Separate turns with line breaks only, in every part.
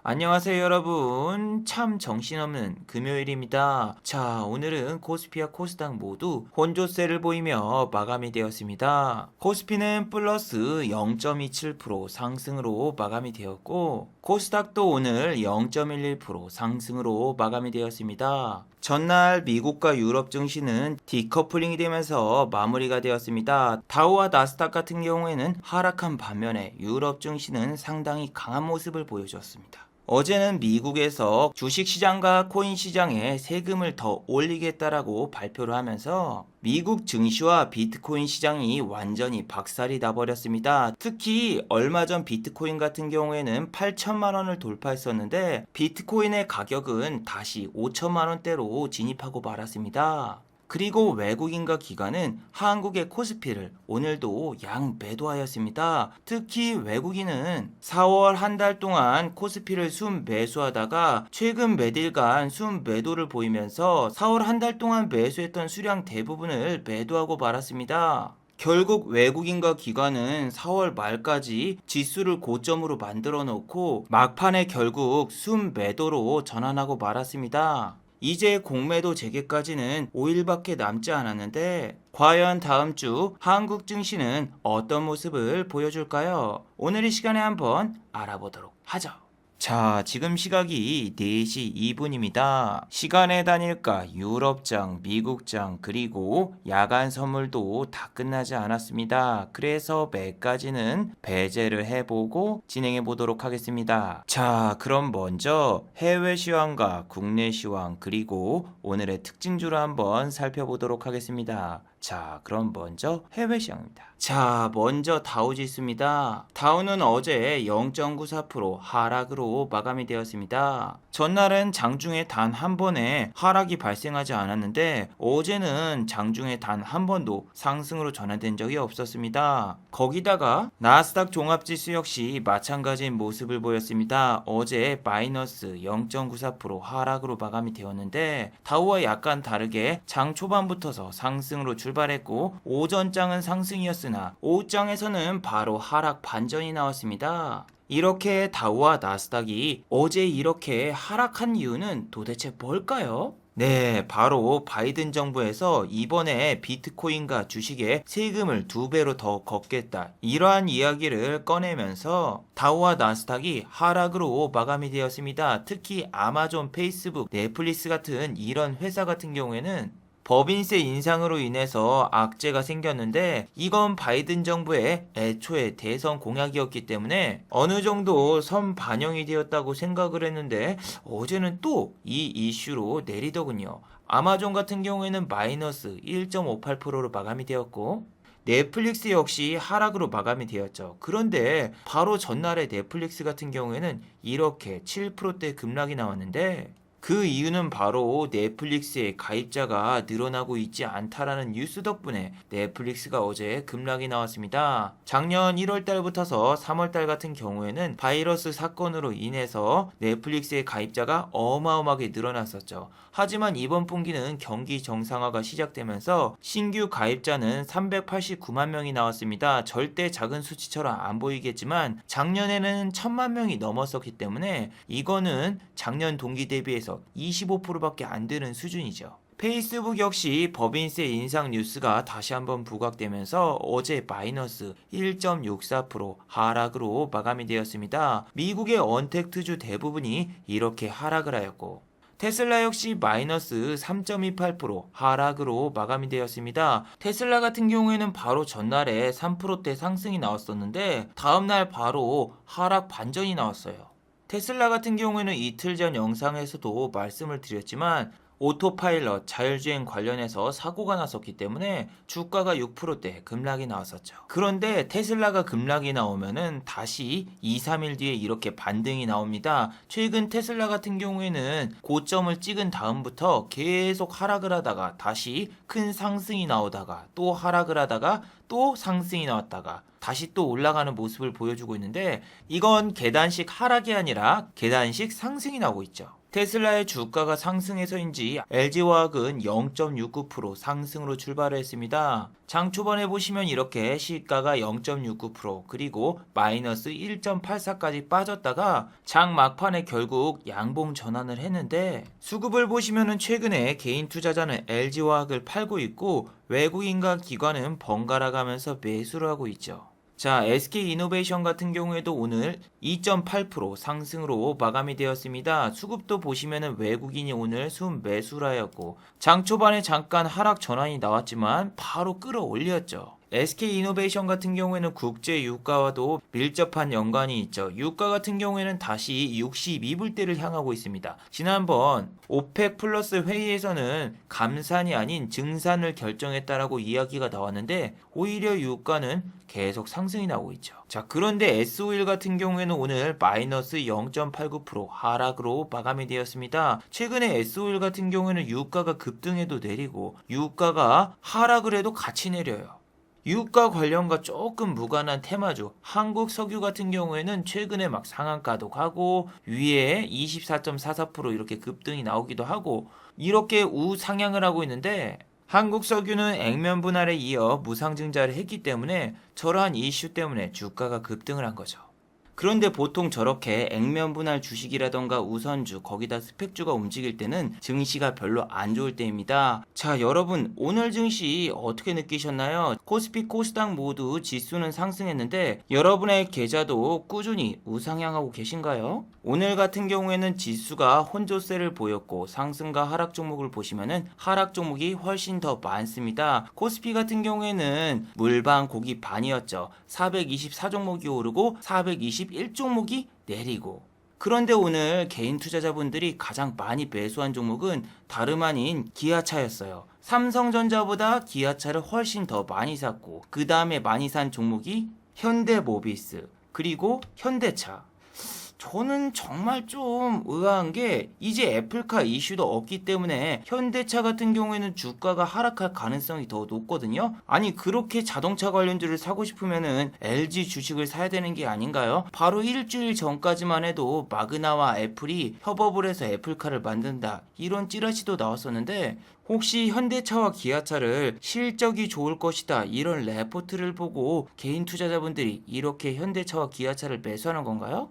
안녕하세요 여러분. 참 정신없는 금요일입니다. 자, 오늘은 코스피와 코스닥 모두 혼조세를 보이며 마감이 되었습니다. 코스피는 플러스 0.27% 상승으로 마감이 되었고, 코스닥도 오늘 0.11% 상승으로 마감이 되었습니다. 전날 미국과 유럽 증시는 디커플링이 되면서 마무리가 되었습니다. 다우와 나스닥 같은 경우에는 하락한 반면에 유럽 증시는 상당히 강한 모습을 보여줬습니다. 어제는 미국에서 주식시장과 코인시장에 세금을 더 올리겠다라고 발표를 하면서 미국 증시와 비트코인 시장이 완전히 박살이 나버렸습니다. 특히 얼마 전 비트코인 같은 경우에는 8천만 원을 돌파했었는데 비트코인의 가격은 다시 5천만 원대로 진입하고 말았습니다. 그리고 외국인과 기관은 한국의 코스피를 오늘도 양매도하였습니다. 특히 외국인은 4월 한 달 동안 코스피를 순매수하다가 최근 몇 일간 순매도를 보이면서 4월 한 달 동안 매수했던 수량 대부분을 매도하고 말았습니다. 결국 외국인과 기관은 4월 말까지 지수를 고점으로 만들어 놓고 막판에 결국 순매도로 전환하고 말았습니다. 이제 공매도 재개까지는 5일밖에 남지 않았는데 과연 다음 주 한국 증시는 어떤 모습을 보여줄까요? 오늘 이 시간에 한번 알아보도록 하죠. 자, 지금 시각이 4시 2분입니다. 시간의 단일가, 유럽장, 미국장, 그리고 야간 선물도 다 끝나지 않았습니다. 그래서 매까지는 배제를 해보고 진행해 보도록 하겠습니다. 자, 그럼 먼저 해외 시황과 국내 시황, 그리고 오늘의 특징주를 한번 살펴보도록 하겠습니다. 자, 그럼 먼저 해외 시장입니다. 자, 먼저 다우지수입니다. 다우는 어제 0.94% 하락으로 마감이 되었습니다. 전날은 장중에 단 한 번의 하락이 발생하지 않았는데 어제는 장중에 단 한 번도 상승으로 전환된 적이 없었습니다. 거기다가 나스닥 종합지수 역시 마찬가지인 모습을 보였습니다. 어제 마이너스 0.94% 하락으로 마감이 되었는데 다우와 약간 다르게 장 초반부터서 상승으로 출발했고 오전장은 상승이었으나 오후장에서는 바로 하락 반전이 나왔습니다. 이렇게 다우와 나스닥이 어제 이렇게 하락한 이유는 도대체 뭘까요? 네, 바로 바이든 정부에서 이번에 비트코인과 주식에 세금을 2배로 더 걷겠다. 이러한 이야기를 꺼내면서 다우와 나스닥이 하락으로 마감이 되었습니다. 특히 아마존, 페이스북, 넷플릭스 같은 이런 회사 같은 경우에는 법인세 인상으로 인해서 악재가 생겼는데 이건 바이든 정부의 애초에 대선 공약이었기 때문에 어느 정도 선 반영이 되었다고 생각을 했는데 어제는 또 이 이슈로 내리더군요. 아마존 같은 경우에는 마이너스 1.58%로 마감이 되었고 넷플릭스 역시 하락으로 마감이 되었죠. 그런데 바로 전날에 넷플릭스 같은 경우에는 이렇게 7%대 급락이 나왔는데 그 이유는 바로 넷플릭스의 가입자가 늘어나고 있지 않다라는 뉴스 덕분에 넷플릭스가 어제 급락이 나왔습니다. 작년 1월 달부터서 3월 달 같은 경우에는 바이러스 사건으로 인해서 넷플릭스의 가입자가 어마어마하게 늘어났었죠. 하지만 이번 분기는 경기 정상화가 시작되면서 신규 가입자는 389만 명이 나왔습니다. 절대 작은 수치처럼 안 보이겠지만 작년에는 1000만 명이 넘었었기 때문에 이거는 작년 동기 대비해서 25%밖에 안 되는 수준이죠. 페이스북 역시 법인세 인상 뉴스가 다시 한번 부각되면서 어제 마이너스 1.64% 하락으로 마감이 되었습니다. 미국의 언택트주 대부분이 이렇게 하락을 하였고 테슬라 역시 마이너스 3.28% 하락으로 마감이 되었습니다. 테슬라 같은 경우에는 바로 전날에 3%대 상승이 나왔었는데 다음날 바로 하락 반전이 나왔어요. 테슬라 같은 경우에는 이틀 전 영상에서도 말씀을 드렸지만 오토파일럿 자율주행 관련해서 사고가 났었기 때문에 주가가 6%대 급락이 나왔었죠. 그런데 테슬라가 급락이 나오면은 다시 2, 3일 뒤에 이렇게 반등이 나옵니다. 최근 테슬라 같은 경우에는 고점을 찍은 다음부터 계속 하락을 하다가 다시 큰 상승이 나오다가 또 하락을 하다가 또 상승이 나왔다가 다시 또 올라가는 모습을 보여주고 있는데 이건 계단식 하락이 아니라 계단식 상승이 나오고 있죠. 테슬라의 주가가 상승해서인지 LG화학은 0.69% 상승으로 출발을 했습니다. 장 초반에 보시면 이렇게 시가가 0.69% 그리고 마이너스 1.84까지 빠졌다가 장 막판에 결국 양봉 전환을 했는데 수급을 보시면은 최근에 개인 투자자는 LG화학을 팔고 있고 외국인과 기관은 번갈아 가면서 매수를 하고 있죠. 자, SK이노베이션 같은 경우에도 오늘 2.8% 상승으로 마감이 되었습니다. 수급도 보시면은 외국인이 오늘 순매수를 하였고 장 초반에 잠깐 하락 전환이 나왔지만 바로 끌어올렸죠. SK이노베이션 같은 경우에는 국제 유가와도 밀접한 연관이 있죠. 유가 같은 경우에는 다시 62불대를 향하고 있습니다. 지난번 오펙 플러스 회의에서는 감산이 아닌 증산을 결정했다라고 이야기가 나왔는데 오히려 유가는 계속 상승이 나오고 있죠. 자, 그런데 S-오일 같은 경우에는 오늘 마이너스 0.89% 하락으로 마감이 되었습니다. 최근에 S-오일 같은 경우에는 유가가 급등해도 내리고 유가가 하락을 해도 같이 내려요. 유가 관련과 조금 무관한 테마주 한국 석유 같은 경우에는 최근에 막 상한가도 가고 위에 24.44% 이렇게 급등이 나오기도 하고 이렇게 우상향을 하고 있는데 한국 석유는 액면 분할에 이어 무상증자를 했기 때문에 저러한 이슈 때문에 주가가 급등을 한 거죠. 그런데 보통 저렇게 액면 분할 주식이라던가 우선주 거기다 스펙주가 움직일 때는 증시가 별로 안 좋을 때입니다. 자, 여러분 오늘 증시 어떻게 느끼셨나요? 코스피 코스닥 모두 지수는 상승했는데 여러분의 계좌도 꾸준히 우상향하고 계신가요? 오늘 같은 경우에는 지수가 혼조세를 보였고 상승과 하락 종목을 보시면은 하락 종목이 훨씬 더 많습니다. 코스피 같은 경우에는 물반 고기 반이었죠. 424종목이 오르고 421종목이 내리고. 그런데 오늘 개인 투자자분들이 가장 많이 매수한 종목은 다름 아닌 기아차였어요. 삼성전자보다 기아차를 훨씬 더 많이 샀고 그 다음에 많이 산 종목이 현대모비스 그리고 현대차. 저는 정말 좀 의아한 게 이제 애플카 이슈도 없기 때문에 현대차 같은 경우에는 주가가 하락할 가능성이 더 높거든요. 아니 그렇게 자동차 관련주를 사고 싶으면은 LG 주식을 사야 되는 게 아닌가요? 바로 일주일 전까지만 해도 마그나와 애플이 협업을 해서 애플카를 만든다 이런 찌라시도 나왔었는데 혹시 현대차와 기아차를 실적이 좋을 것이다 이런 레포트를 보고 개인 투자자분들이 이렇게 현대차와 기아차를 매수하는 건가요?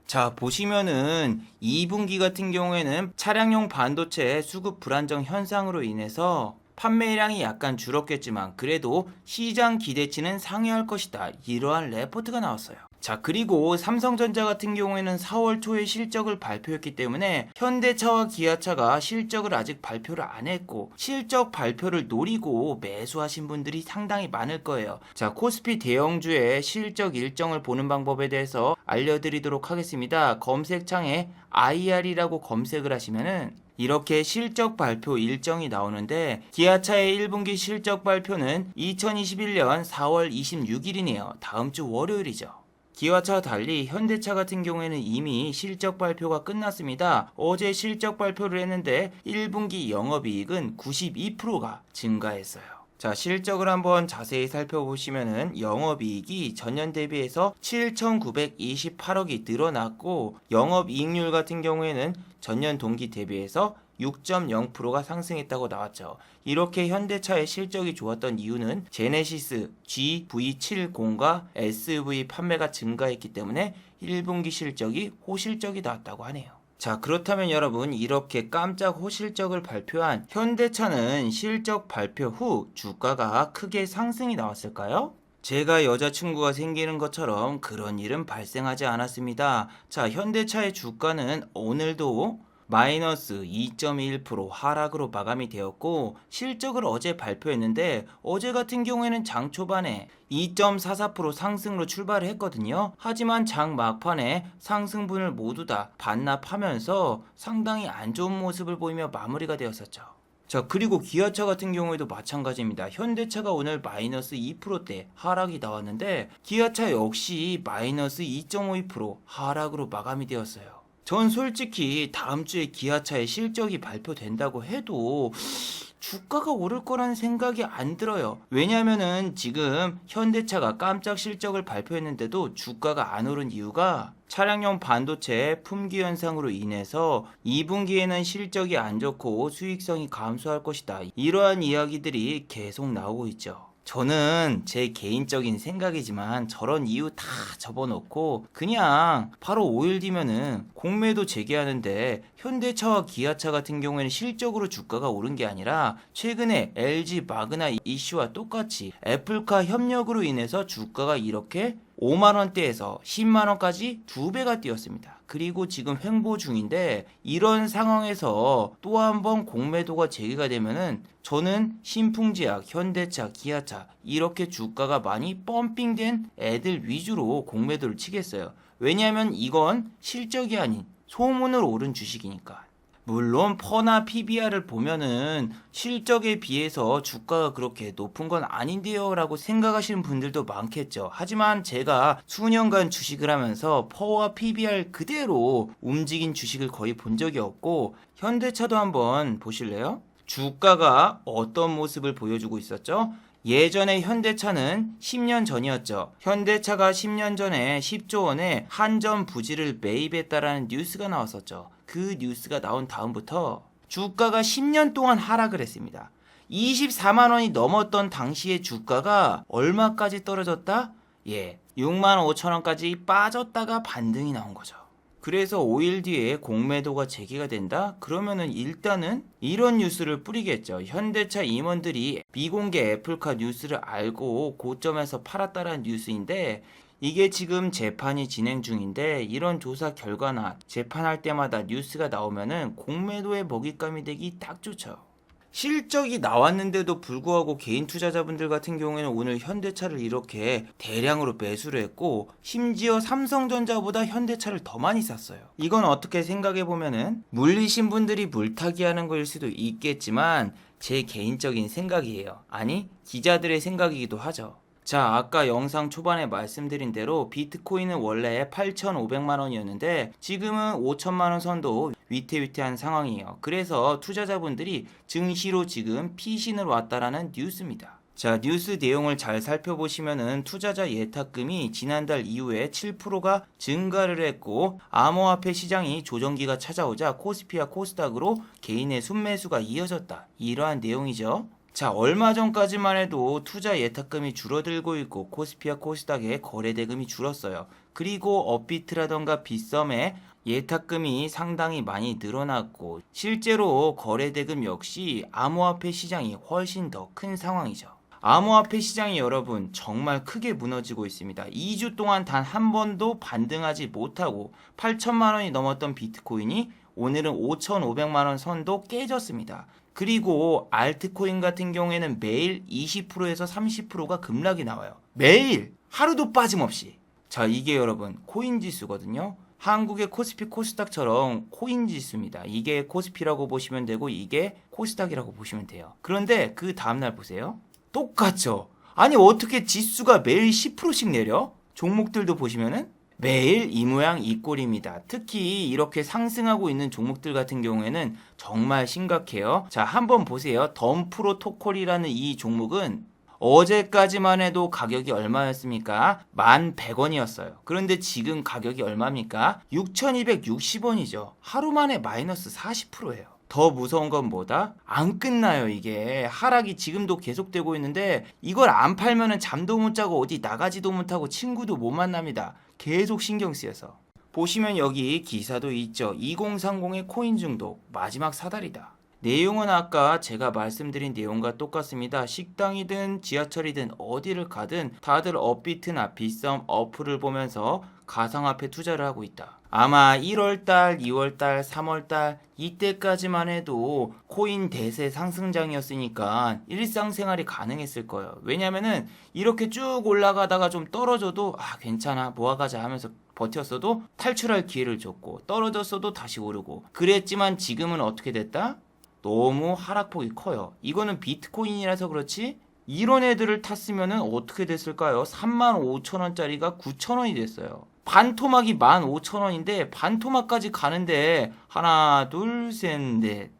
자, 보시면은 2분기 같은 경우에는 차량용 반도체 수급 불안정 현상으로 인해서 판매량이 약간 줄었겠지만 그래도 시장 기대치는 상회할 것이다. 이러한 레포트가 나왔어요. 자, 그리고 삼성전자 같은 경우에는 4월 초에 실적을 발표했기 때문에 현대차와 기아차가 실적을 아직 발표를 안 했고 실적 발표를 노리고 매수하신 분들이 상당히 많을 거예요. 자, 코스피 대형주의 실적 일정을 보는 방법에 대해서 알려드리도록 하겠습니다. 검색창에 IR이라고 검색을 하시면은 이렇게 실적 발표 일정이 나오는데 기아차의 1분기 실적 발표는 2021년 4월 26일이네요. 다음 주 월요일이죠. 기아차와 달리 현대차 같은 경우에는 이미 실적 발표가 끝났습니다. 어제 실적 발표를 했는데 1분기 영업이익은 92%가 증가했어요. 자, 실적을 한번 자세히 살펴보시면은 영업이익이 전년 대비해서 7,928억이 늘어났고 영업이익률 같은 경우에는 전년 동기 대비해서 6.0%가 상승했다고 나왔죠. 이렇게 현대차의 실적이 좋았던 이유는 제네시스 GV70과 SV 판매가 증가했기 때문에 1분기 실적이 호실적이 나왔다고 하네요. 자, 그렇다면 여러분 이렇게 깜짝 호실적을 발표한 현대차는 실적 발표 후 주가가 크게 상승이 나왔을까요? 제가 여자친구가 생기는 것처럼 그런 일은 발생하지 않았습니다. 자, 현대차의 주가는 오늘도 마이너스 2.1% 하락으로 마감이 되었고 실적을 어제 발표했는데 어제 같은 경우에는 장 초반에 2.44% 상승으로 출발을 했거든요. 하지만 장 막판에 상승분을 모두 다 반납하면서 상당히 안 좋은 모습을 보이며 마무리가 되었었죠. 자, 그리고 기아차 같은 경우에도 마찬가지입니다. 현대차가 오늘 마이너스 2%대 하락이 나왔는데 기아차 역시 마이너스 2.52% 하락으로 마감이 되었어요. 전 솔직히 다음 주에 기아차의 실적이 발표된다고 해도 주가가 오를 거라는 생각이 안 들어요. 왜냐면은 지금 현대차가 깜짝 실적을 발표했는데도 주가가 안 오른 이유가 차량용 반도체 품귀 현상으로 인해서 2분기에는 실적이 안 좋고 수익성이 감소할 것이다. 이러한 이야기들이 계속 나오고 있죠. 저는 제 개인적인 생각이지만 저런 이유 다 접어놓고 그냥 바로 5일 뒤면은 공매도 재개하는데 현대차와 기아차 같은 경우에는 실적으로 주가가 오른 게 아니라 최근에 LG 마그나 이슈와 똑같이 애플카 협력으로 인해서 주가가 이렇게 5만원대에서 10만원까지 2배가 뛰었습니다. 그리고 지금 횡보 중인데 이런 상황에서 또 한 번 공매도가 재개가 되면은 저는 신풍제약, 현대차, 기아차 이렇게 주가가 많이 펌핑된 애들 위주로 공매도를 치겠어요. 왜냐하면 이건 실적이 아닌 소문으로 오른 주식이니까. 물론 퍼나 PBR을 보면은 실적에 비해서 주가가 그렇게 높은 건 아닌데요 라고 생각하시는 분들도 많겠죠. 하지만 제가 수년간 주식을 하면서 퍼와 PBR 그대로 움직인 주식을 거의 본 적이 없고 현대차도 한번 보실래요? 주가가 어떤 모습을 보여주고 있었죠? 예전에 현대차는 10년 전이었죠. 현대차가 10년 전에 10조 원의 한전 부지를 매입했다라는 뉴스가 나왔었죠. 그 뉴스가 나온 다음부터 주가가 10년 동안 하락을 했습니다. 24만 원이 넘었던 당시의 주가가 얼마까지 떨어졌다? 6만 5천 원까지 빠졌다가 반등이 나온 거죠. 그래서 5일 뒤에 공매도가 재개가 된다? 그러면은 일단은 이런 뉴스를 뿌리겠죠. 현대차 임원들이 미공개 애플카 뉴스를 알고 고점에서 팔았다라는 뉴스인데 이게 지금 재판이 진행 중인데 이런 조사 결과나 재판할 때마다 뉴스가 나오면은 공매도의 먹잇감이 되기 딱 좋죠. 실적이 나왔는데도 불구하고 개인 투자자분들 같은 경우에는 오늘 현대차를 이렇게 대량으로 매수를 했고 심지어 삼성전자보다 현대차를 더 많이 샀어요. 이건 어떻게 생각해 보면은 물리신 분들이 물타기 하는 거일 수도 있겠지만 제 개인적인 생각이에요. 아니 기자들의 생각이기도 하죠. 자, 아까 영상 초반에 말씀드린 대로 비트코인은 원래 8,500만 원이었는데 지금은 5천만 원 선도 위태위태한 상황이에요. 그래서 투자자분들이 증시로 지금 피신을 왔다라는 뉴스입니다. 자, 뉴스 내용을 잘 살펴보시면은 투자자 예탁금이 지난달 이후에 7%가 증가를 했고 암호화폐 시장이 조정기가 찾아오자 코스피와 코스닥으로 개인의 순매수가 이어졌다. 이러한 내용이죠. 자, 얼마 전까지만 해도 투자 예탁금이 줄어들고 있고 코스피와 코스닥의 거래 대금이 줄었어요. 그리고 업비트라던가 빗썸의 예탁금이 상당히 많이 늘어났고 실제로 거래 대금 역시 암호화폐 시장이 훨씬 더 큰 상황이죠. 암호화폐 시장이 여러분 정말 크게 무너지고 있습니다. 2주 동안 단 한 번도 반등하지 못하고 8천만 원이 넘었던 비트코인이 오늘은 5,500만 원 선도 깨졌습니다. 그리고 알트코인 같은 경우에는 매일 20%에서 30%가 급락이 나와요. 매일 하루도 빠짐없이. 자, 이게 여러분 코인 지수거든요. 한국의 코스피 코스닥처럼 코인 지수입니다. 이게 코스피라고 보시면 되고 이게 코스닥이라고 보시면 돼요. 그런데 그 다음날 보세요. 똑같죠. 아니 어떻게 지수가 매일 10%씩 내려? 종목들도 보시면은 매일 이 모양 이 꼴입니다. 특히 이렇게 상승하고 있는 종목들 같은 경우에는 정말 심각해요. 자, 한번 보세요. 덤프로토콜이라는 이 종목은 어제까지만 해도 가격이 얼마였습니까? 1,100원이었어요. 그런데 지금 가격이 얼마입니까? 6,260원이죠. 하루 만에 마이너스 40%예요. 더 무서운 건 뭐다? 안 끝나요, 이게. 하락이 지금도 계속되고 있는데 이걸 안 팔면은 잠도 못 자고 어디 나가지도 못하고 친구도 못 만납니다. 계속 신경 쓰여서. 보시면 여기 기사도 있죠. 2030의 코인 중독 마지막 사달이다. 내용은 아까 제가 말씀드린 내용과 똑같습니다. 식당이든 지하철이든 어디를 가든 다들 업비트나 빗썸 어플을 보면서 가상화폐 투자를 하고 있다. 아마 1월달, 2월달, 3월달 이때까지만 해도 코인 대세 상승장이었으니까 일상생활이 가능했을 거예요. 왜냐면은 이렇게 쭉 올라가다가 좀 떨어져도 괜찮아 모아가자 하면서 버텼어도 탈출할 기회를 줬고 떨어졌어도 다시 오르고 그랬지만 지금은 어떻게 됐다? 너무 하락폭이 커요. 이거는 비트코인이라서 그렇지 이런 애들을 탔으면 어떻게 됐을까요? 35,000원짜리가 9,000원이 됐어요. 반토막이 15,000원인데 반토막까지 가는데 하나 둘 셋 넷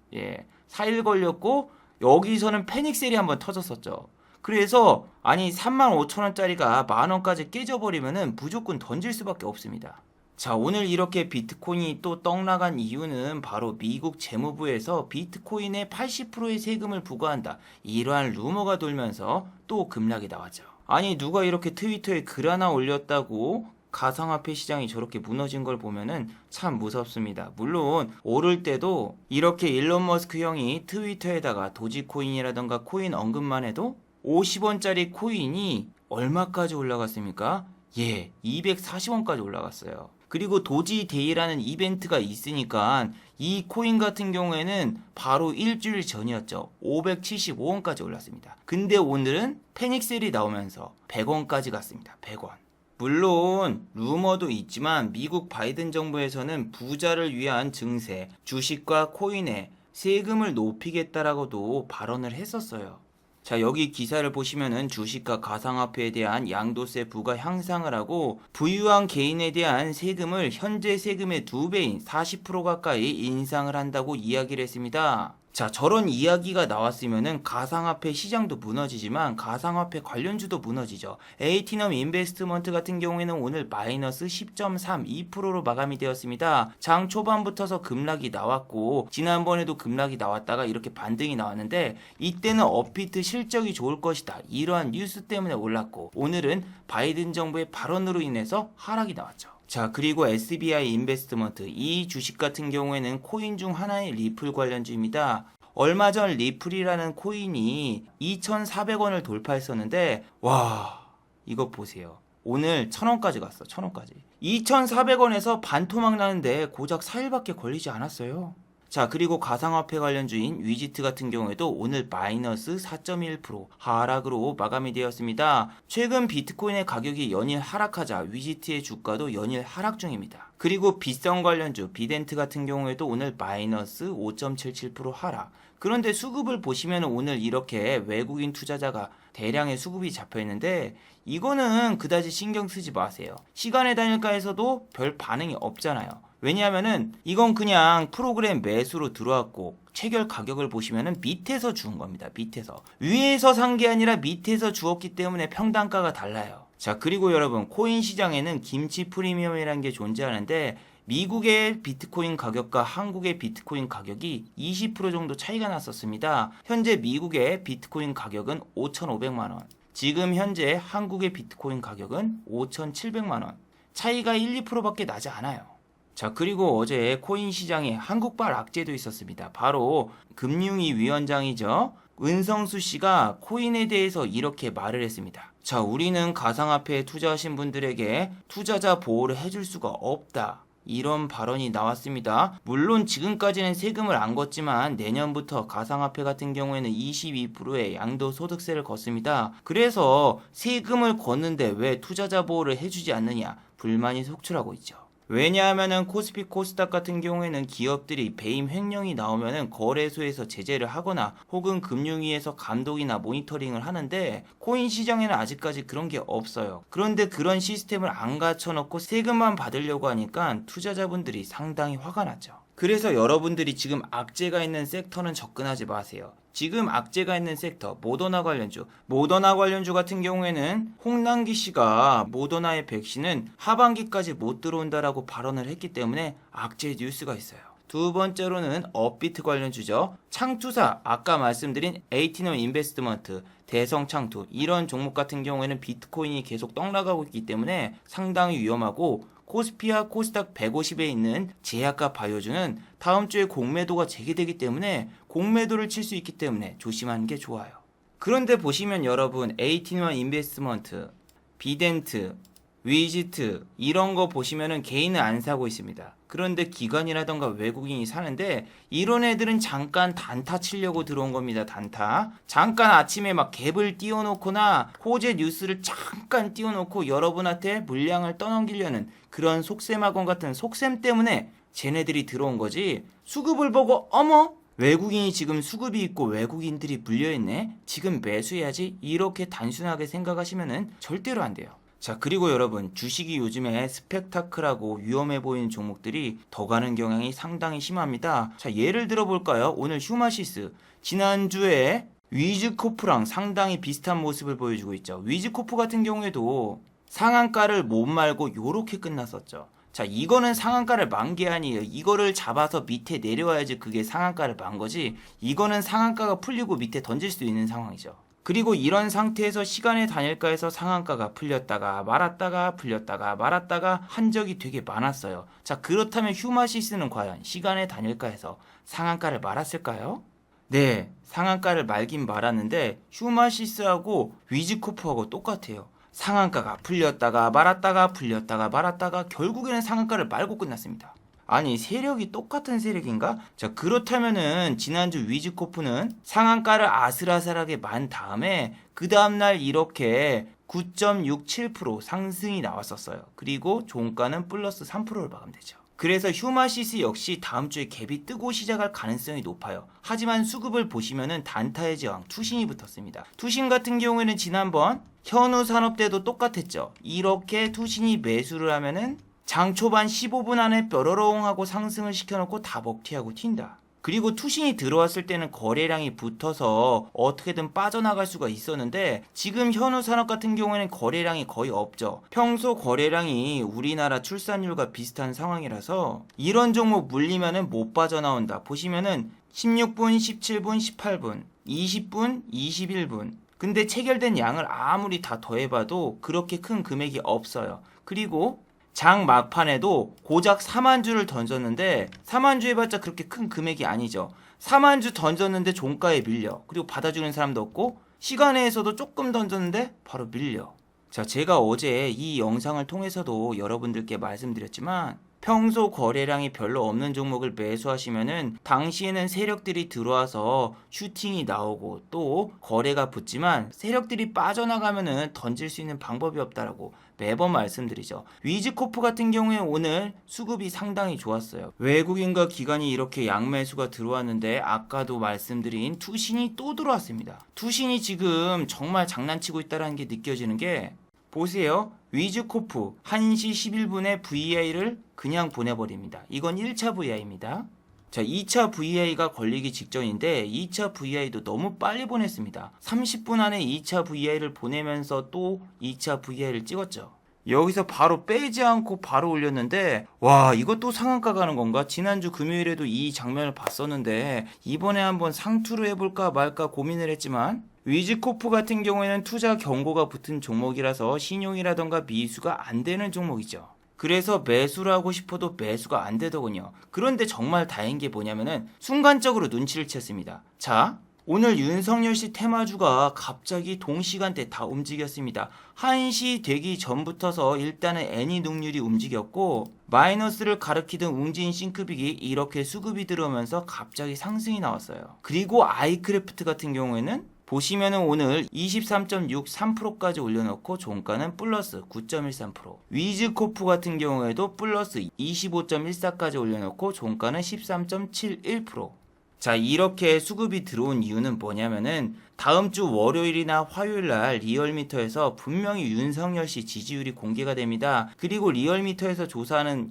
4일 걸렸고 여기서는 패닉셀이 한번 터졌었죠. 그래서 아니 35,000원짜리가 만원까지 깨져버리면은 무조건 던질 수밖에 없습니다. 자, 오늘 이렇게 비트코인이 또 떡나간 이유는 바로 미국 재무부에서 비트코인에 80%의 세금을 부과한다, 이러한 루머가 돌면서 또 급락이 나왔죠. 아니 누가 이렇게 트위터에 글 하나 올렸다고 가상화폐 시장이 저렇게 무너진 걸 보면은 참 무섭습니다. 물론 오를 때도 이렇게 일론 머스크 형이 트위터에다가 도지코인이라던가 코인 언급만 해도 50원짜리 코인이 얼마까지 올라갔습니까? 240원까지 올라갔어요. 그리고 도지데이라는 이벤트가 있으니까 이 코인 같은 경우에는 바로 일주일 전이었죠. 575원까지 올랐습니다. 근데 오늘은 패닉셀이 나오면서 100원까지 갔습니다. 100원. 물론 루머도 있지만 미국 바이든 정부에서는 부자를 위한 증세, 주식과 코인에 세금을 높이겠다라고도 발언을 했었어요. 자, 여기 기사를 보시면은 주식과 가상화폐에 대한 양도세 부과 향상을 하고 부유한 개인에 대한 세금을 현재 세금의 2배인 40% 가까이 인상을 한다고 이야기를 했습니다. 자, 저런 이야기가 나왔으면은 가상화폐 시장도 무너지지만 가상화폐 관련주도 무너지죠. 에이티넘 인베스트먼트 같은 경우에는 오늘 마이너스 10.32%로 마감이 되었습니다. 장 초반부터서 급락이 나왔고 지난번에도 급락이 나왔다가 이렇게 반등이 나왔는데 이때는 업비트 실적이 좋을 것이다, 이러한 뉴스 때문에 올랐고 오늘은 바이든 정부의 발언으로 인해서 하락이 나왔죠. 자, 그리고 SBI 인베스트먼트, 이 주식 같은 경우에는 코인 중 하나의 리플 관련주입니다. 얼마 전 리플이라는 코인이 2,400원을 돌파했었는데 와, 이거 보세요. 오늘 1,000원까지 갔어. 1,000원까지. 2,400원에서 반토막 나는데 고작 4일밖에 걸리지 않았어요. 자, 그리고 가상화폐 관련주인 위지트 같은 경우에도 오늘 마이너스 4.1% 하락으로 마감이 되었습니다. 최근 비트코인의 가격이 연일 하락하자 위지트의 주가도 연일 하락 중입니다. 그리고 비성 관련주 비덴트 같은 경우에도 오늘 마이너스 5.77% 하락. 그런데 수급을 보시면 오늘 이렇게 외국인 투자자가 대량의 수급이 잡혀 있는데 이거는 그다지 신경 쓰지 마세요. 시간의 단일가에서도 별 반응이 없잖아요. 왜냐하면은 이건 그냥 프로그램 매수로 들어왔고 체결 가격을 보시면은 밑에서 주은 겁니다. 밑에서. 위에서 산 게 아니라 밑에서 주었기 때문에 평단가가 달라요. 자, 그리고 여러분, 코인 시장에는 김치 프리미엄이라는 게 존재하는데 미국의 비트코인 가격과 한국의 비트코인 가격이 20% 정도 차이가 났었습니다. 현재 미국의 비트코인 가격은 5,500만 원. 지금 현재 한국의 비트코인 가격은 5,700만 원. 차이가 1, 2%밖에 나지 않아요. 자, 그리고 어제 코인 시장에 한국발 악재도 있었습니다. 바로 금융위 위원장이죠. 은성수 씨가 코인에 대해서 이렇게 말을 했습니다. 자, 우리는 가상화폐에 투자하신 분들에게 투자자 보호를 해줄 수가 없다, 이런 발언이 나왔습니다. 물론 지금까지는 세금을 안 걷지만 내년부터 가상화폐 같은 경우에는 22%의 양도소득세를 걷습니다. 그래서 세금을 걷는데 왜 투자자 보호를 해주지 않느냐, 불만이 속출하고 있죠. 왜냐하면은 코스피 코스닥 같은 경우에는 기업들이 배임 횡령이 나오면은 거래소에서 제재를 하거나 혹은 금융위에서 감독이나 모니터링을 하는데 코인 시장에는 아직까지 그런 게 없어요. 그런데 그런 시스템을 안 갖춰놓고 세금만 받으려고 하니까 투자자분들이 상당히 화가 났죠. 그래서 여러분들이 지금 악재가 있는 섹터는 접근하지 마세요. 지금 악재가 있는 섹터, 모더나 관련주 같은 경우에는 홍남기 씨가 모더나의 백신은 하반기까지 못 들어온다라고 발언을 했기 때문에 악재 뉴스가 있어요. 두 번째로는 업비트 관련주죠. 창투사, 아까 말씀드린 에이티넘 인베스트먼트, 대성창투, 이런 종목 같은 경우에는 비트코인이 계속 떡나가고 있기 때문에 상당히 위험하고, 코스피와 코스닥 150에 있는 제약과 바이오주는 다음 주에 공매도가 재개되기 때문에 공매도를 칠 수 있기 때문에 조심하는 게 좋아요. 그런데 보시면 여러분, 에이티넘 인베스트먼트, 비덴트, 위지트 이런 거 보시면은 개인은 안 사고 있습니다. 그런데 기관이라던가 외국인이 사는데 이런 애들은 잠깐 단타 치려고 들어온 겁니다. 단타. 잠깐 아침에 막 갭을 띄워놓거나 호재 뉴스를 잠깐 띄워놓고 여러분한테 물량을 떠넘기려는 그런 속셈학원 같은 속셈 때문에 쟤네들이 들어온 거지, 수급을 보고 어머? 외국인이 지금 수급이 있고 외국인들이 물려있네? 지금 매수해야지? 이렇게 단순하게 생각하시면은 절대로 안 돼요. 자, 그리고 여러분, 주식이 요즘에 스펙타클하고 위험해 보이는 종목들이 더 가는 경향이 상당히 심합니다. 자, 예를 들어 볼까요? 오늘 휴마시스, 지난주에 위즈코프랑 상당히 비슷한 모습을 보여주고 있죠. 위즈코프 같은 경우에도 상한가를 못 말고 요렇게 끝났었죠. 자, 이거는 상한가를 만 게 아니에요. 이거를 잡아서 밑에 내려와야지 그게 상한가를 만 거지. 이거는 상한가가 풀리고 밑에 던질 수 있는 상황이죠. 그리고 이런 상태에서 시간의 단일가에서 상한가가 풀렸다가 말았다가 풀렸다가 말았다가 한 적이 되게 많았어요. 자, 그렇다면 휴마시스는 과연 시간의 단일가에서 상한가를 말았을까요? 네, 상한가를 말긴 말았는데 휴마시스하고 위즈코프하고 똑같아요. 상한가가 풀렸다가 말았다가 풀렸다가 말았다가 결국에는 상한가를 말고 끝났습니다. 아니, 세력이 똑같은 세력인가? 자, 그렇다면은 지난주 위즈코프는 상한가를 아슬아슬하게 만 다음에 그 다음날 이렇게 9.67% 상승이 나왔었어요. 그리고 종가는 플러스 3%를 마감되죠. 그래서 휴마시스 역시 다음 주에 갭이 뜨고 시작할 가능성이 높아요. 하지만 수급을 보시면은 단타의 제왕 투신이 붙었습니다. 투신 같은 경우에는 지난번 현우산업 때도 똑같았죠. 이렇게 투신이 매수를 하면은 장 초반 15분 안에 뾰로롱 하고 상승을 시켜놓고 다 먹튀하고 튄다. 그리고 투신이 들어왔을 때는 거래량이 붙어서 어떻게든 빠져나갈 수가 있었는데 지금 현우산업 같은 경우에는 거래량이 거의 없죠. 평소 거래량이 우리나라 출산율과 비슷한 상황이라서 이런 종목 물리면은 못 빠져나온다. 보시면은 16분, 17분, 18분, 20분, 21분. 근데 체결된 양을 아무리 다 더해봐도 그렇게 큰 금액이 없어요. 그리고 장 막판에도 고작 4만 주를 던졌는데 4만 주 해봤자 그렇게 큰 금액이 아니죠. 4만 주 던졌는데 종가에 밀려. 그리고 받아주는 사람도 없고 시간 내에서도 조금 던졌는데 바로 밀려. 자, 제가 어제 이 영상을 통해서도 여러분들께 말씀드렸지만 평소 거래량이 별로 없는 종목을 매수하시면은 당시에는 세력들이 들어와서 슈팅이 나오고 또 거래가 붙지만 세력들이 빠져나가면은 던질 수 있는 방법이 없다라고 매번 말씀드리죠. 위즈코프 같은 경우에 오늘 수급이 상당히 좋았어요. 외국인과 기관이 이렇게 양매수가 들어왔는데 아까도 말씀드린 투신이 또 들어왔습니다. 투신이 지금 정말 장난치고 있다는 게 느껴지는 게 보세요. 위즈코프 1시 11분에 VI를 그냥 보내버립니다. 이건 1차 VI입니다. 자, 2차 VI가 걸리기 직전인데 2차 VI도 너무 빨리 보냈습니다. 30분 안에 2차 VI를 보내면서 또 2차 VI를 찍었죠. 여기서 바로 빼지 않고 바로 올렸는데 와, 이것도 상한가 가는 건가? 지난주 금요일에도 이 장면을 봤었는데 이번에 한번 상투를 해볼까 말까 고민을 했지만 위즈코프 같은 경우에는 투자 경고가 붙은 종목이라서 신용이라던가 미수가 안 되는 종목이죠. 그래서 매수를 하고 싶어도 매수가 안 되더군요. 그런데 정말 다행인 게 뭐냐면은 순간적으로 눈치를 챘습니다. 자, 오늘 윤석열 씨 테마주가 갑자기 동시간대 다 움직였습니다. 1시 되기 전부터서 일단은 애니눅률이 움직였고 마이너스를 가리키던 웅진 싱크빅이 이렇게 수급이 들어오면서 갑자기 상승이 나왔어요. 그리고 아이크래프트 같은 경우에는 보시면은 오늘 23.63%까지 올려놓고 종가는 플러스 9.13%. 위즈코프 같은 경우에도 플러스 25.14까지 올려놓고 종가는 13.71%. 자, 이렇게 수급이 들어온 이유는 뭐냐면은 다음 주 월요일이나 화요일날 리얼미터에서 분명히 윤석열 씨 지지율이 공개가 됩니다. 그리고 리얼미터에서 조사하는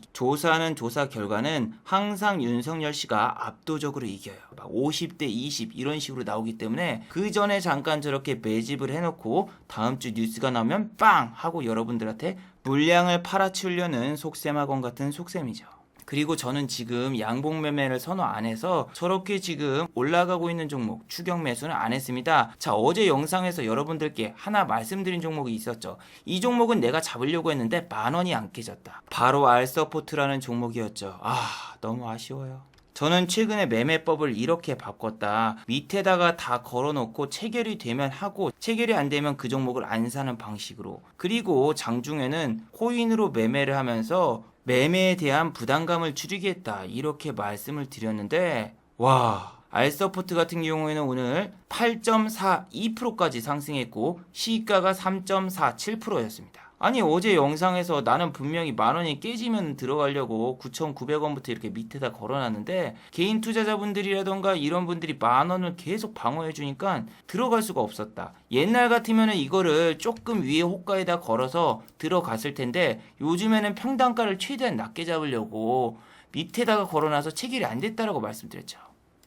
조사 결과는 항상 윤석열 씨가 압도적으로 이겨요. 막 50대 20 이런 식으로 나오기 때문에 그 전에 잠깐 저렇게 매집을 해놓고 다음 주 뉴스가 나오면 빵 하고 여러분들한테 물량을 팔아치우려는 속셈학원 같은 속셈이죠. 그리고 저는 지금 양봉 매매를 선호 안 해서 저렇게 지금 올라가고 있는 종목 추격 매수는 안 했습니다. 자, 어제 영상에서 여러분들께 하나 말씀드린 종목이 있었죠. 이 종목은 내가 잡으려고 했는데 10,000원이 안 깨졌다. 바로 알서포트라는 종목이었죠. 너무 아쉬워요. 저는 최근에 매매법을 이렇게 바꿨다. 밑에다가 다 걸어놓고 체결이 되면 하고 체결이 안 되면 그 종목을 안 사는 방식으로. 그리고 장중에는 코인으로 매매를 하면서 매매에 대한 부담감을 줄이겠다 이렇게 말씀을 드렸는데 와, 알서포트 같은 경우에는 오늘 8.42%까지 상승했고 시가가 3.47%였습니다. 아니 어제 영상에서 나는 분명히 10,000원이 깨지면 들어가려고 9,900원부터 이렇게 밑에다 걸어놨는데 개인 투자자분들이라던가 이런 분들이 10,000원을 계속 방어해 주니까 들어갈 수가 없었다. 옛날 같으면 이거를 조금 위에 호가에다 걸어서 들어갔을 텐데 요즘에는 평단가를 최대한 낮게 잡으려고 밑에다가 걸어놔서 체결이 안 됐다라고 말씀드렸죠.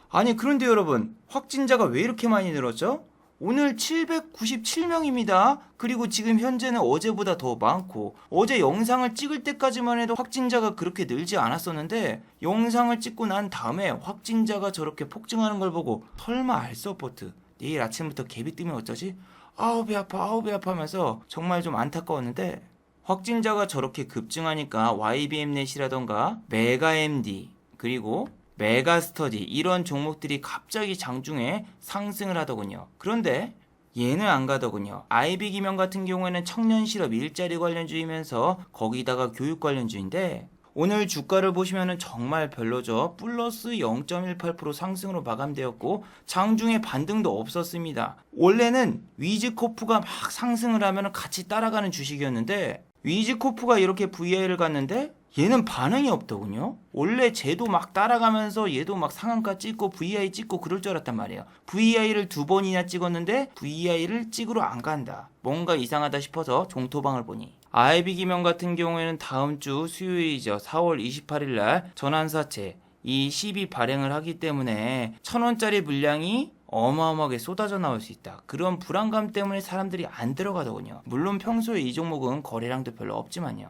아니 그런데 여러분 확진자가 왜 이렇게 많이 늘었죠? 오늘 797명입니다. 그리고 지금 현재는 어제보다 더 많고 어제 영상을 찍을 때까지만 해도 확진자가 그렇게 늘지 않았었는데 영상을 찍고 난 다음에 확진자가 저렇게 폭증하는 걸 보고 설마 알서포트 내일 아침부터 갭이 뜨면 어쩌지? 아우 배 아파 아우 배 아파 하면서 정말 좀 안타까웠는데 확진자가 저렇게 급증하니까 YBM넷이라던가 메가MD 그리고 메가스터디 이런 종목들이 갑자기 장중에 상승을 하더군요. 그런데 얘는 안 가더군요. IB기명 같은 경우에는 청년실업 일자리 관련주이면서 거기다가 교육 관련주인데 오늘 주가를 보시면 정말 별로죠. 플러스 0.18% 상승으로 마감되었고 장중에 반등도 없었습니다. 원래는 위즈코프가 막 상승을 하면 같이 따라가는 주식이었는데 위즈코프가 이렇게 VI를 갔는데 얘는 반응이 없더군요. 원래 쟤도 막 따라가면서 얘도 막 상한가 찍고 VI 찍고 그럴 줄 알았단 말이에요. VI를 2번이나 찍었는데 VI를 찍으러 안 간다. 뭔가 이상하다 싶어서 종토방을 보니 IB기명 같은 경우에는 다음 주 수요일이죠. 4월 28일 날 전환사채 이 12 발행을 하기 때문에 1,000원짜리 물량이 어마어마하게 쏟아져 나올 수 있다. 그런 불안감 때문에 사람들이 안 들어가더군요. 물론 평소에 이 종목은 거래량도 별로 없지만요.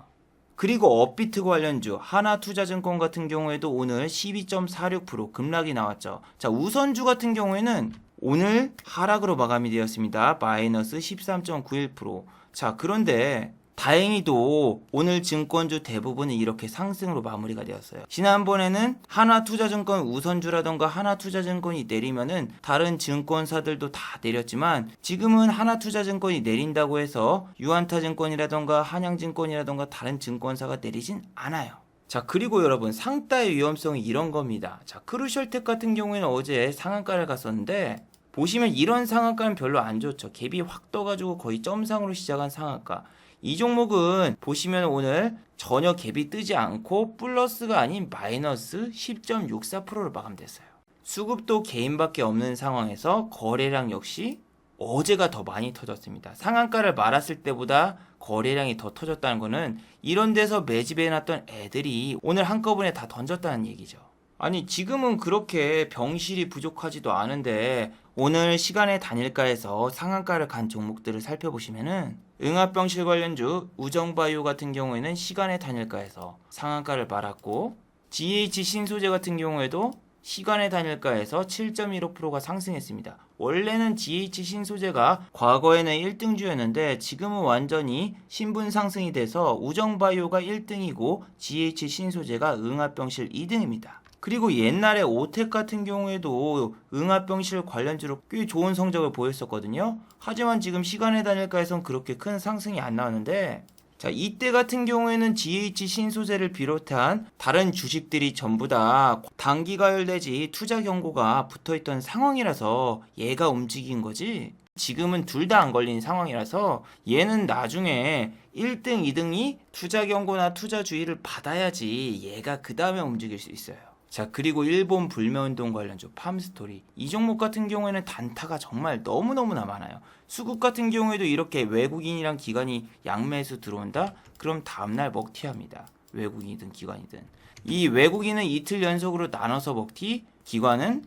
그리고 업비트 관련주 하나투자증권 같은 경우에도 오늘 12.46% 급락이 나왔죠. 자, 우선주 같은 경우에는 오늘 하락으로 마감이 되었습니다. 마이너스 13.91%. 자, 그런데 다행히도 오늘 증권주 대부분이 이렇게 상승으로 마무리가 되었어요. 지난번에는 하나투자증권 우선주라던가 하나투자증권이 내리면은 다른 증권사들도 다 내렸지만 지금은 하나투자증권이 내린다고 해서 유한타증권이라던가 한양증권이라던가 다른 증권사가 내리진 않아요. 자, 그리고 여러분 상따의 위험성이 이런 겁니다. 자, 크루셜텍 같은 경우에는 어제 상한가를 갔었는데 보시면 이런 상한가는 별로 안 좋죠. 갭이 확 떠가지고 거의 점상으로 시작한 상한가. 이 종목은 보시면 오늘 전혀 갭이 뜨지 않고 플러스가 아닌 마이너스 10.64%로 마감됐어요. 수급도 개인밖에 없는 상황에서 거래량 역시 어제가 더 많이 터졌습니다. 상한가를 말았을 때보다 거래량이 더 터졌다는 거는 이런 데서 매집해놨던 애들이 오늘 한꺼번에 다 던졌다는 얘기죠. 아니 지금은 그렇게 병실이 부족하지도 않은데 오늘 시간의 단일가에서 상한가를 간 종목들을 살펴보시면은 응압병실 관련주 우정바이오 같은 경우에는 시간의 단일가에서 상한가를 말았고 GH 신소재 같은 경우에도 시간의 단일가에서 7.15%가 상승했습니다. 원래는 GH 신소재가 과거에는 1등주였는데 지금은 완전히 신분 상승이 돼서 우정바이오가 1등이고 GH 신소재가 응압병실 2등입니다. 그리고 옛날에 오텍 같은 경우에도 응압병실 관련주로 꽤 좋은 성적을 보였었거든요. 하지만 지금 시간의 단일가에선 그렇게 큰 상승이 안 나왔는데 자, 이때 같은 경우에는 GH 신소재를 비롯한 다른 주식들이 전부 다 단기가열 내지 투자 경고가 붙어있던 상황이라서 얘가 움직인 거지 지금은 둘 다 안 걸린 상황이라서 얘는 나중에 1등, 2등이 투자 경고나 투자 주의를 받아야지 얘가 그 다음에 움직일 수 있어요. 자, 그리고 일본 불매운동 관련주 팜스토리 이 종목 같은 경우에는 단타가 정말 너무너무나 많아요. 수급 같은 경우에도 이렇게 외국인이랑 기관이 양매수 들어온다? 그럼 다음날 먹튀합니다. 외국인이든 기관이든. 이 외국인은 이틀 연속으로 나눠서 먹튀, 기관은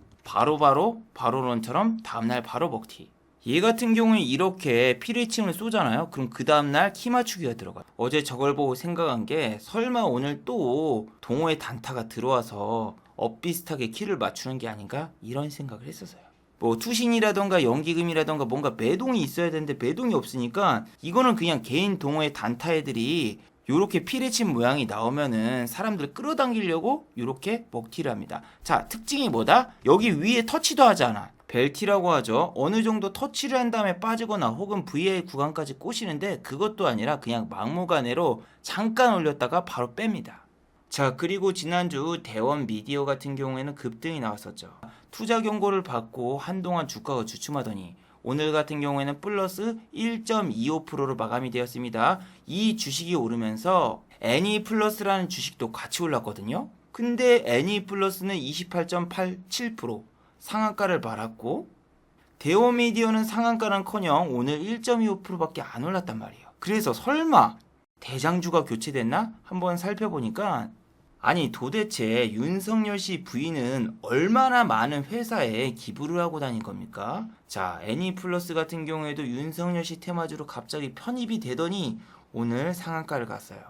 바로론처럼 다음날 바로 먹튀. 얘 같은 경우에 이렇게 피레침을 쏘잖아요. 그럼 그 다음날 키 맞추기가 들어가요. 어제 저걸 보고 생각한 게 설마 오늘 또 동호회 단타가 들어와서 엇비슷하게 키를 맞추는 게 아닌가? 이런 생각을 했었어요. 뭐 투신이라던가 연기금이라던가 뭔가 매동이 있어야 되는데 매동이 없으니까 이거는 그냥 개인 동호회 단타 애들이 요렇게 피레침 모양이 나오면은 사람들 끌어당기려고 요렇게 먹튀를 합니다. 자, 특징이 뭐다? 여기 위에 터치도 하지 않아. 벨티라고 하죠. 어느 정도 터치를 한 다음에 빠지거나 혹은 VI 구간까지 꼬시는데 그것도 아니라 그냥 막무가내로 잠깐 올렸다가 바로 뺍니다. 자, 그리고 지난주 대원 미디어 같은 경우에는 급등이 나왔었죠. 투자 경고를 받고 한동안 주가가 주춤하더니 오늘 같은 경우에는 플러스 1.25%로 마감이 되었습니다. 이 주식이 오르면서 애니플러스라는 주식도 같이 올랐거든요. 근데 애니플러스는 28.87% 상한가를 말았고 대오미디어는 상한가는커녕 오늘 1.25%밖에 안 올랐단 말이에요. 그래서 설마 대장주가 교체됐나? 한번 살펴보니까 아니 도대체 윤석열 씨 부인은 얼마나 많은 회사에 기부를 하고 다닌 겁니까? 자, 애니플러스 같은 경우에도 윤석열 씨 테마주로 갑자기 편입이 되더니 오늘 상한가를 갔어요.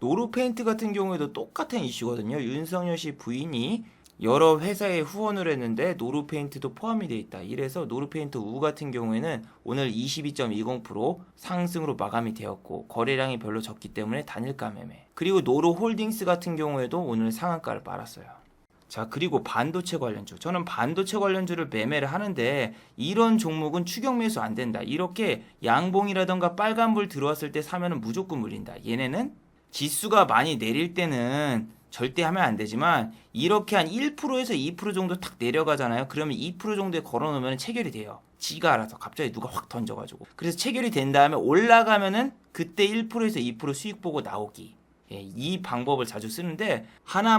노루페인트 같은 경우에도 똑같은 이슈거든요. 윤석열 씨 부인이 여러 회사에 후원을 했는데 노루페인트도 포함이 돼 있다. 이래서 노루페인트 우 같은 경우에는 오늘 22.20% 상승으로 마감이 되었고 거래량이 별로 적기 때문에 단일가 매매. 그리고 노루홀딩스 같은 경우에도 오늘 상한가를 빨았어요. 자, 그리고 반도체 관련주. 저는 반도체 관련주를 매매를 하는데 이런 종목은 추격 매수 안 된다. 이렇게 양봉이라던가 빨간불 들어왔을 때 사면은 무조건 물린다. 얘네는 지수가 많이 내릴 때는 절대 하면 안 되지만 이렇게 한 1%에서 2% 정도 탁 내려가잖아요. 그러면 2% 정도에 걸어놓으면 체결이 돼요. 지가 알아서 갑자기 누가 확 던져가지고. 그래서 체결이 된 다음에 올라가면은 그때 1%에서 2% 수익 보고 나오기. 예, 이 방법을 자주 쓰는데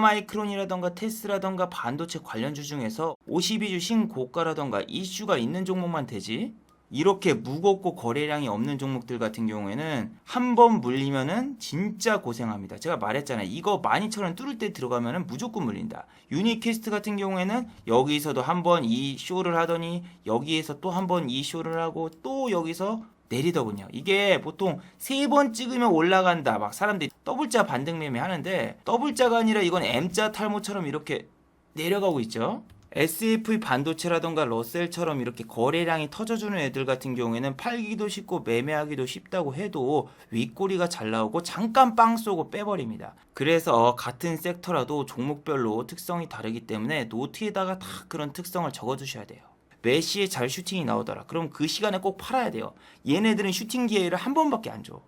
하나마이크론이라던가 테스라던가 반도체 관련주 중에서 52주 신고가라던가 이슈가 있는 종목만 되지 이렇게 무겁고 거래량이 없는 종목들 같은 경우에는 한 번 물리면은 진짜 고생합니다. 제가 말했잖아요. 이거 12,000원 뚫을 때 들어가면은 무조건 물린다. 유니캐스트 같은 경우에는 여기서도 한 번 이 쇼를 하더니 여기에서 또 한 번 이 쇼를 하고 또 여기서 내리더군요. 이게 보통 3번 찍으면 올라간다. 막 사람들이 더블자 반등 매매 하는데 더블자가 아니라 이건 M자 탈모처럼 이렇게 내려가고 있죠. SF의 반도체라던가 러셀처럼 이렇게 거래량이 터져주는 애들 같은 경우에는 팔기도 쉽고 매매하기도 쉽다고 해도 윗꼬리가 잘 나오고 잠깐 빵 쏘고 빼버립니다. 그래서 같은 섹터라도 종목별로 특성이 다르기 때문에 노트에다가 다 그런 특성을 적어주셔야 돼요. 몇 시에 잘 슈팅이 나오더라. 그럼 그 시간에 꼭 팔아야 돼요. 얘네들은 슈팅 기회를 한 번밖에 안 줘.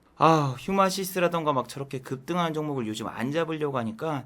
휴마시스라던가 막 저렇게 급등하는 종목을 요즘 안 잡으려고 하니까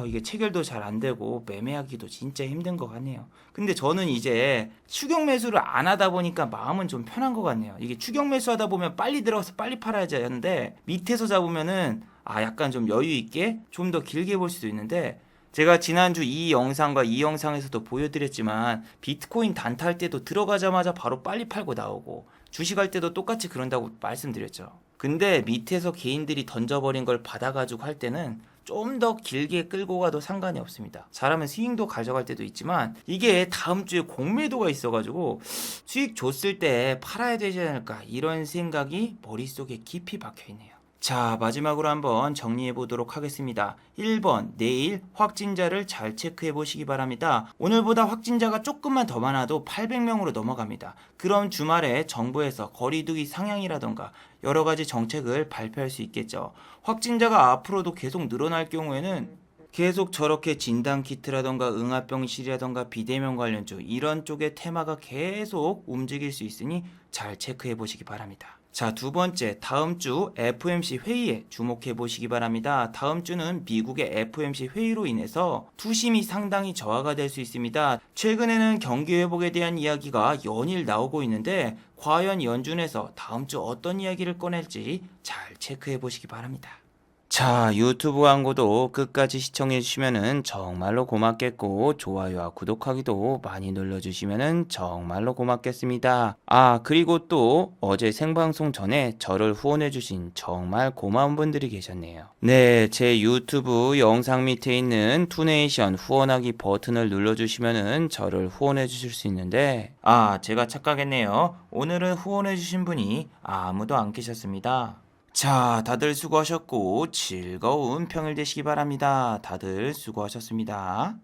이게 체결도 잘 안 되고 매매하기도 진짜 힘든 것 같네요. 근데 저는 이제 추격 매수를 안 하다 보니까 마음은 좀 편한 것 같네요. 이게 추격 매수하다 보면 빨리 들어가서 빨리 팔아야지 하는데 밑에서 잡으면은 약간 좀 여유 있게 좀 더 길게 볼 수도 있는데 제가 지난주 이 영상과 이 영상에서도 보여드렸지만 비트코인 단타할 때도 들어가자마자 바로 빨리 팔고 나오고 주식할 때도 똑같이 그런다고 말씀드렸죠. 근데 밑에서 개인들이 던져버린 걸 받아가지고 할 때는 좀 더 길게 끌고 가도 상관이 없습니다. 잘하면 스윙도 가져갈 때도 있지만 이게 다음 주에 공매도가 있어가지고 수익 줬을 때 팔아야 되지 않을까 이런 생각이 머릿속에 깊이 박혀있네요. 자, 마지막으로 한번 정리해 보도록 하겠습니다. 1번, 내일 확진자를 잘 체크해 보시기 바랍니다. 오늘보다 확진자가 조금만 더 많아도 800명으로 넘어갑니다. 그럼 주말에 정부에서 거리두기 상향이라던가 여러 가지 정책을 발표할 수 있겠죠. 확진자가 앞으로도 계속 늘어날 경우에는 계속 저렇게 진단키트라던가 응압병실이라던가 비대면 관련주 이런 쪽의 테마가 계속 움직일 수 있으니 잘 체크해 보시기 바랍니다. 자, 두 번째, 다음 주 FOMC 회의에 주목해 보시기 바랍니다. 다음 주는 미국의 FOMC 회의로 인해서 투심이 상당히 저하가 될 수 있습니다. 최근에는 경기 회복에 대한 이야기가 연일 나오고 있는데 과연 연준에서 다음 주 어떤 이야기를 꺼낼지 잘 체크해 보시기 바랍니다. 자, 유튜브 광고도 끝까지 시청해 주시면 정말로 고맙겠고 좋아요와 구독하기도 많이 눌러주시면 정말로 고맙겠습니다. 그리고 또 어제 생방송 전에 저를 후원해 주신 정말 고마운 분들이 계셨네요. 네, 제 유튜브 영상 밑에 있는 투네이션 후원하기 버튼을 눌러주시면 저를 후원해 주실 수 있는데 제가 착각했네요. 오늘은 후원해 주신 분이 아무도 안 계셨습니다. 자, 다들 수고하셨고 즐거운 평일 되시기 바랍니다. 다들 수고하셨습니다.